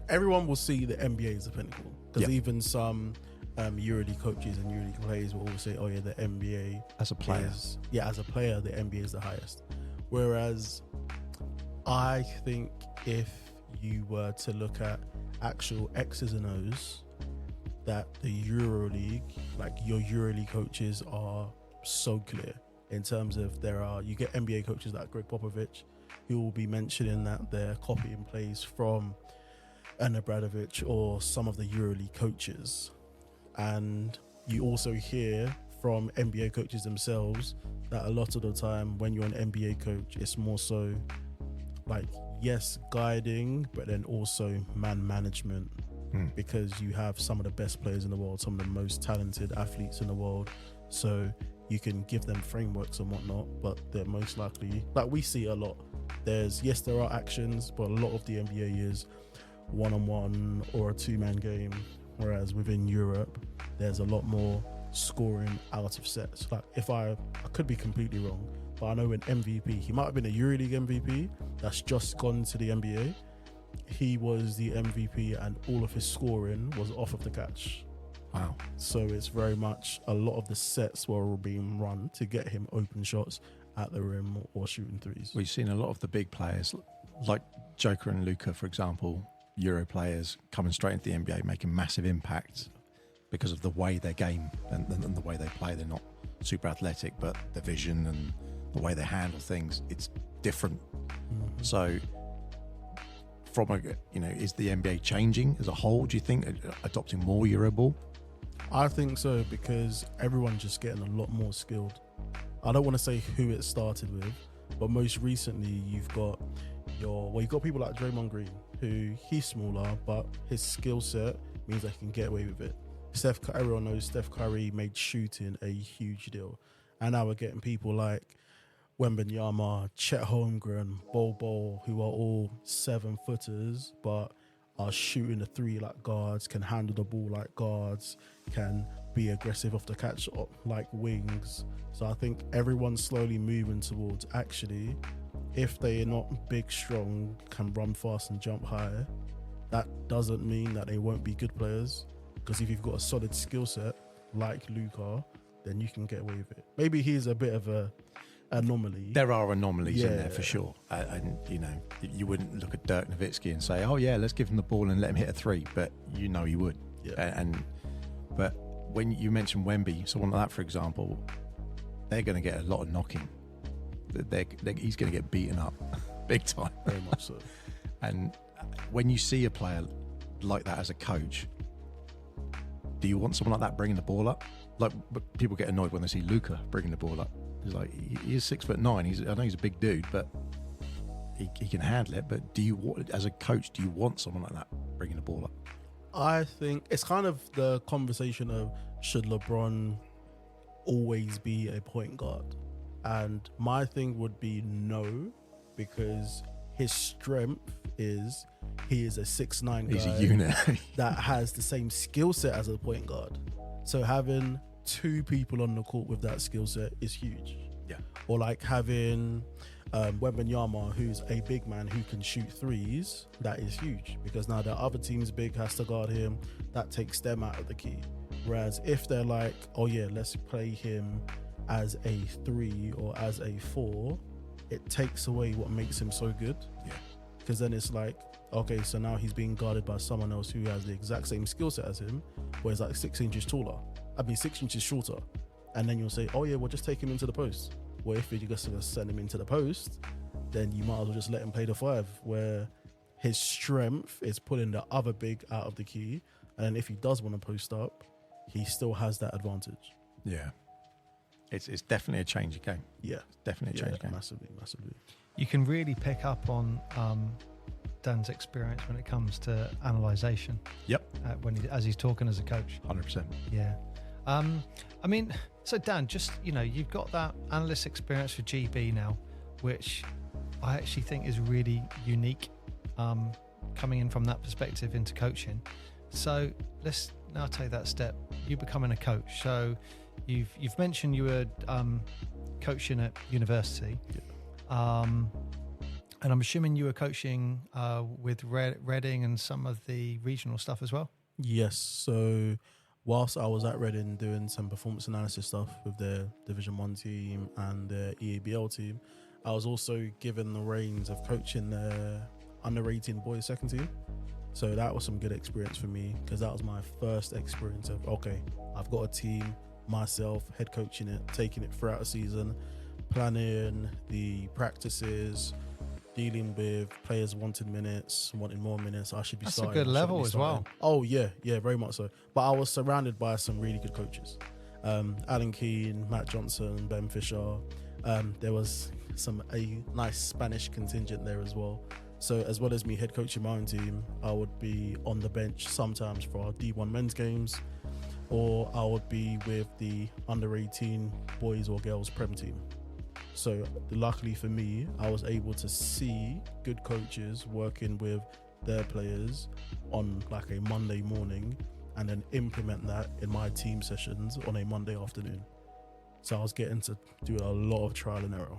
Everyone will see the NBA as a pinnacle, because Yeah. even some EuroLeague coaches and EuroLeague players will always say, oh yeah, the NBA As a player. as a player, the NBA is the highest. Whereas I think if you were to look at actual X's and O's, that the EuroLeague, like your EuroLeague coaches are so clear in terms of you get NBA coaches like Greg Popovich, who will be mentioning that they're copying plays from an Abramovich or some of the EuroLeague coaches. And you also hear from NBA coaches themselves that a lot of the time when you're an NBA coach, it's more so like, yes, guiding, but then also man management, because you have some of the best players in the world, some of the most talented athletes in the world. So you can give them frameworks and whatnot, but they're most likely, like we see a lot, there are actions, but a lot of the NBA is one-on-one or a two-man game, whereas within Europe there's a lot more scoring out of sets. Like, if I could be completely wrong, but I know an MVP, he might have been a EuroLeague MVP that's just gone to the NBA, he was the MVP and all of his scoring was off of the catch. Wow. So it's very much a lot of the sets were being run to get him open shots at the rim or shooting threes. We've seen a lot of the big players, like Joker and Luka, for example, Euro players coming straight into the NBA, making massive impacts because of the way their game and the way they play. They're not super athletic, but the vision and the way they handle things, it's different. Mm-hmm. So is the NBA changing as a whole? Do you think adopting more Euroball? I think so, because everyone's just getting a lot more skilled. I don't want to say who it started with, but most recently you've got people like Draymond Green, who he's smaller, but his skill set means that he can get away with it. Everyone knows Steph Curry made shooting a huge deal. And now we're getting people like Wembanyama, Chet Holmgren, Bol, who are all 7-footers, but are shooting the three like guards, can handle the ball like guards, can be aggressive off the catch like wings. So I think everyone's slowly moving towards, actually, if they are not big, strong, can run fast and jump high, that doesn't mean that they won't be good players. Because if you've got a solid skill set like Luka, then you can get away with it. Maybe he's a bit of a anomaly. There are anomalies in there for sure. And you wouldn't look at Dirk Nowitzki and say, oh yeah, let's give him the ball and let him hit a three, but you know he would. Yeah. But when you mention Wemby, someone like that, for example, they're going to get a lot of knocking. He's going to get beaten up big time. Very much so. And when you see a player like that as a coach, do you want someone like that bringing the ball up? Like, but people get annoyed when they see Luka bringing the ball up. He's like, he is 6'9". I know he's a big dude, but he can handle it. But as a coach, do you want someone like that bringing the ball up? I think it's kind of the conversation of, should LeBron always be a point guard? And my thing would be no, because his strength is he is a 6'9" guy. He's a unit that has the same skill set as a point guard. So having two people on the court with that skill set is huge. Yeah. Or like having Wembanyama, who's a big man who can shoot threes, that is huge, because now the other team's big has to guard him. That takes them out of the key. Whereas if they're like, oh yeah, let's play him as a 3 or as a 4, it takes away what makes him so good. Yeah. Because then it's like, okay, so now he's being guarded by someone else who has the exact same skill set as him, but is like 6 inches shorter. And then you'll say, oh yeah, we'll just take him into the post. Well, if you're just going to send him into the post, then you might as well just let him play the 5, where his strength is pulling the other big out of the key. And then if he does want to post up, he still has that advantage. Yeah. It's definitely a change of game. Yeah. It's definitely a change of game. Massively. You can really pick up on Dan's experience when it comes to analysation. Yep. As he's talking as a coach. 100%. Yeah. I mean, so Dan, just, you've got that analyst experience for GB now, which I actually think is really unique, coming in from that perspective into coaching. So let's now take that step. You becoming a coach. So you've mentioned you were coaching at university, and I'm assuming you were coaching with Reading and some of the regional stuff as well. Yes. So whilst I was at Reading doing some performance analysis stuff with their Division 1 team and their EABL team, I was also given the reins of coaching their under 18 boys second team. So that was some good experience for me, because that was my first experience of, okay, I've got a team, myself, head coaching it, taking it throughout the season, planning the practices, dealing with players wanting minutes, wanting more minutes. I should be That's starting. a good level as well. Oh yeah, very much so. But I was surrounded by some really good coaches. Alan Keane, Matt Johnson, Ben Fisher. There was a nice Spanish contingent there as well. So as well as me head coaching my own team, I would be on the bench sometimes for our D1 men's games, or I would be with the under 18 boys or girls Prem team. So luckily for me, I was able to see good coaches working with their players on like a Monday morning, and then implement that in my team sessions on a Monday afternoon. So I was getting to do a lot of trial and error.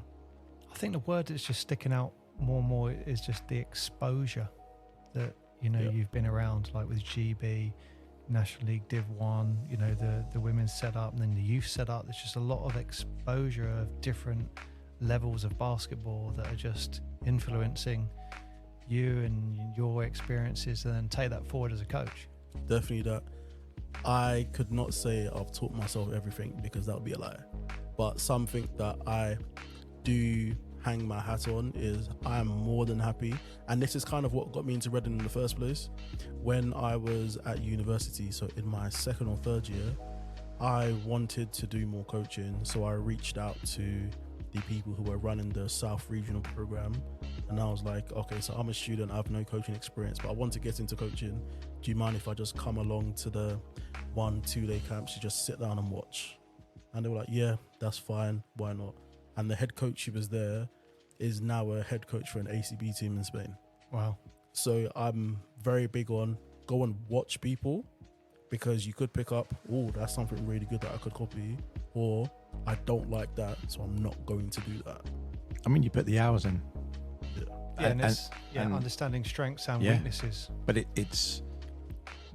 I think the word that's just sticking out more and more is just the exposure that you've been around, like with GB, National League Div 1, the women's setup, and then the youth setup. There's just a lot of exposure of different levels of basketball that are just influencing you and your experiences, and then take that forward as a coach. Definitely that. I could not say I've taught myself everything, because that would be a lie. But something that I do hang my hat on is I am more than happy, and this is kind of what got me into Reading in the first place. When I was at university, so in my second or third year, I wanted to do more coaching, so I reached out to the people who were running the South Regional program, and I was like, okay, so I'm a student, I have no coaching experience, but I want to get into coaching. Do you mind if I just come along to the 1-2 day camps to just sit down and watch? And they were like, yeah, that's fine, why not? And the head coach who was there is now a head coach for an ACB team in Spain. Wow. So I'm very big on go and watch people, because you could pick up, oh, that's something really good that I could copy, or I don't like that, so I'm not going to do that. I mean, you put the hours in. Yeah, and understanding strengths and weaknesses. But it's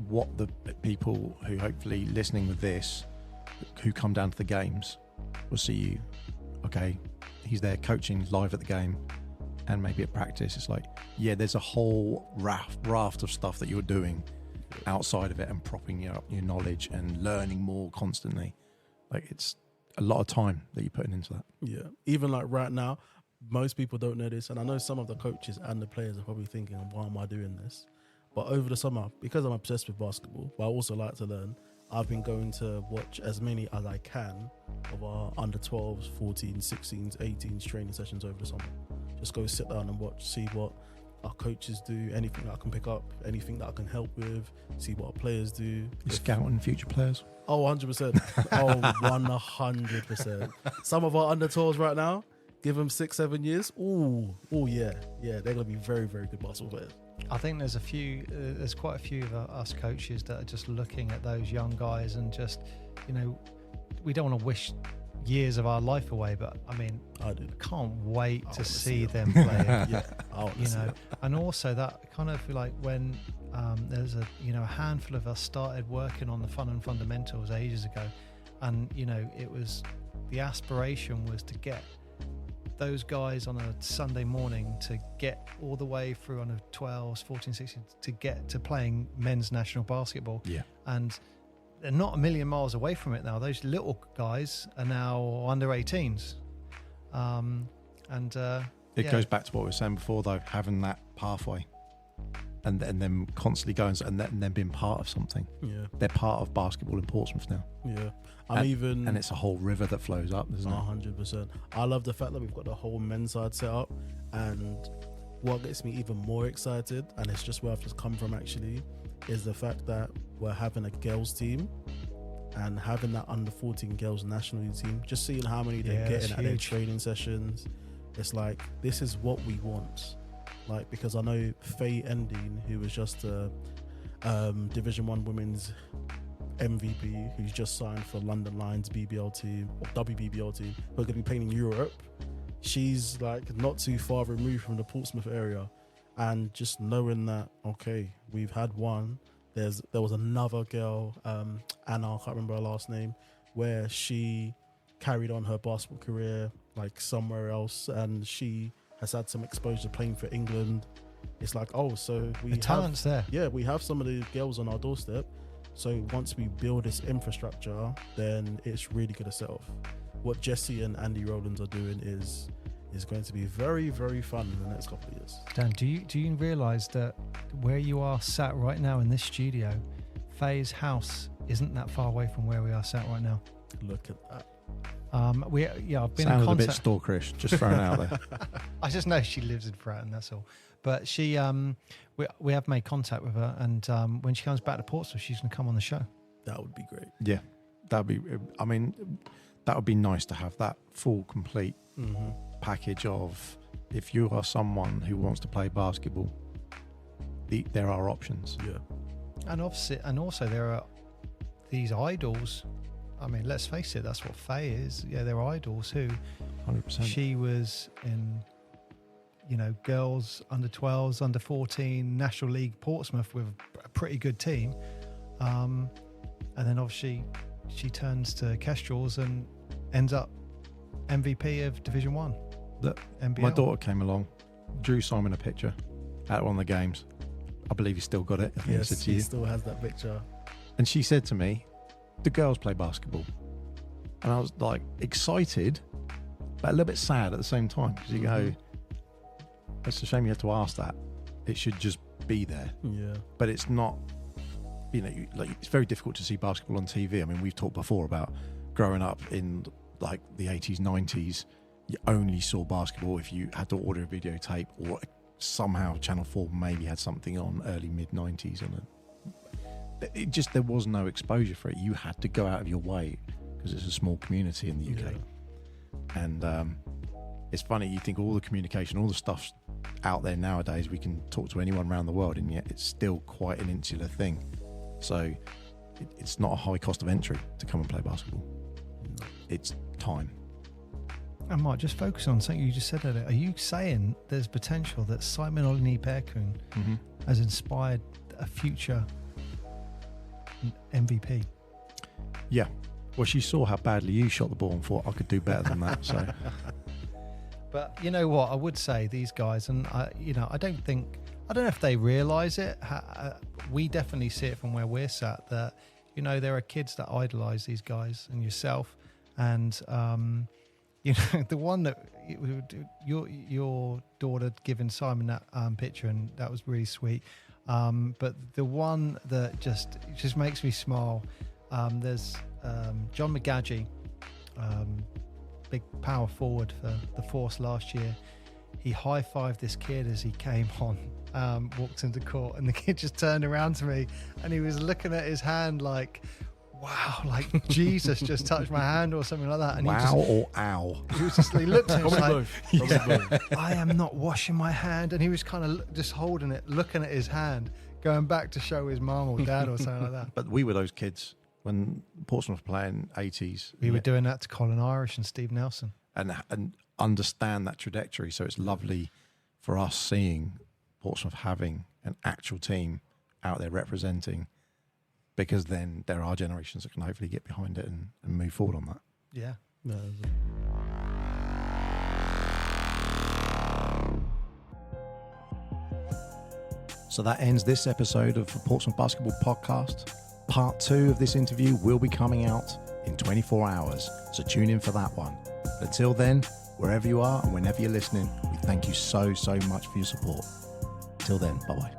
what the people who hopefully listening with this, who come down to the games, will see you. Okay, he's there coaching live at the game, and maybe at practice. It's like, there's a whole raft of stuff that you're doing outside of it, and propping up your knowledge and learning more constantly. Like, it's a lot of time that you're putting into that. Yeah, even like right now, most people don't know this, and I know some of the coaches and the players are probably thinking, why am I doing this? But over the summer, because I'm obsessed with basketball, but I also like to learn, I've been going to watch as many as I can of our under 12s, 14s, 16s, 18s training sessions over the summer. Just go sit down and watch, see what our coaches do, anything that I can pick up, anything that I can help with, see what our players do. You're scouting future players? Oh, 100%. Oh, 100%. Some of our under 12s right now, give them 6-7 years. Oh yeah, they're going to be very, very good basketball players. I think there's quite a few of us coaches that are just looking at those young guys and just, we don't want to wish years of our life away, but I mean, I can't wait to see them play. And also that kind of feel like when there's a handful of us started working on the fun and fundamentals ages ago, and it was, the aspiration was to get those guys on a Sunday morning to get all the way through on a 12s, 14, 16 to get to playing men's national basketball. Yeah. And they're not a million miles away from it now. Those little guys are now under 18s. It goes back to what we were saying before, though, having that pathway and then constantly going and then being part of something. Yeah. They're part of basketball in Portsmouth now. Yeah. And it's a whole river that flows up, isn't it? 100%. I love the fact that we've got the whole men's side set up, and what gets me even more excited, and it's just where I've just come from actually, is the fact that we're having a girls team and having that under 14 girls national team, just seeing how many they're Yeah, getting that's at their huge. training sessions, it's like, this is what we want. Like, because I know Faye Endine, who was just a Division 1 women's MVP, who's just signed for London Lions BBL team or WBBL team, who are going to be playing in Europe. She's like not too far removed from the Portsmouth area, and just knowing that, okay, we've had one. There was another girl, Anna, I can't remember her last name, where she carried on her basketball career like somewhere else, and she has had some exposure playing for England. It's like, oh, so we The talent's there. yeah, we have some of the girls on our doorstep. So once we build this infrastructure, then it's really going to set off. What Jesse and Andy Rowlands are doing is going to be very, very fun in the next couple of years. Dan, do you realise that where you are sat right now in this studio, Faye's house isn't that far away from where we are sat right now? Look at that. I've been Sounded in a bit contact. stalkerish, just throwing it out there. I just know she lives in Fratton, that's all. But she, we have made contact with her, and when she comes back to Portsmouth, she's going to come on the show. That would be great. Yeah, that'd be. I mean, that would be nice to have that full, complete package of, if you are someone who wants to play basketball, there are options. Yeah. And obviously, and also there are these idols. I mean, let's face it, that's what Faye is. Yeah, they're idols who 100%. she was in, girls under 12s, under 14, National League Portsmouth with a pretty good team. And then obviously she turns to Kestrels and ends up MVP of Division 1. Look, NBL. my daughter came along, drew Simon a picture at one of the games. I believe he still got it. I think he said Yes, to he you. still has that picture. And she said to me, "The girls play basketball," and I was like excited, but a little bit sad at the same time, because you go, "It's a shame you have to ask that. It should just be there." Yeah. But it's not. Like, it's very difficult to see basketball on TV. I mean, we've talked before about growing up in like the 80s, 90s. You only saw basketball if you had to order a videotape, or somehow Channel 4 maybe had something on early mid 90s, and there was no exposure for it. You had to go out of your way because it's a small community in the UK. Yeah. And it's funny, you think all the communication, all the stuff's out there nowadays, we can talk to anyone around the world, and yet it's still quite an insular thing. So it's not a high cost of entry to come and play basketball. It's time. I might just focus on something you just said earlier. Are you saying there's potential that Simon Olney Perkun has inspired a future MVP? Yeah. Well, she saw how badly you shot the ball and thought I could do better than that. So But you know what? I would say these guys, and I don't know if they realise it. We definitely see it from where we're sat. That there are kids that idolise these guys, and yourself, and the one that your daughter giving Simon that picture, and that was really sweet. But the one that just makes me smile. There's John McGadgy, big power forward for the Force last year. He high-fived this kid as he came on, walked into court, and the kid just turned around to me and he was looking at his hand like, wow, like Jesus just touched my hand or something like that. And he looked at him like, I am not washing my hand. And he was kind of just holding it, looking at his hand, going back to show his mum or dad or something like that. But we were those kids when Portsmouth was playing 80s. We were doing that to Colin Irish and Steve Nelson. And understand that trajectory. So it's lovely for us seeing Portsmouth having an actual team out there representing, because then there are generations that can hopefully get behind it and move forward on that. Yeah. No, So that ends this episode of the Portsmouth Basketball Podcast. Part 2 of this interview will be coming out in 24 hours, so tune in for that one. But until then, wherever you are and whenever you're listening, we thank you so much for your support. Till then, bye-bye.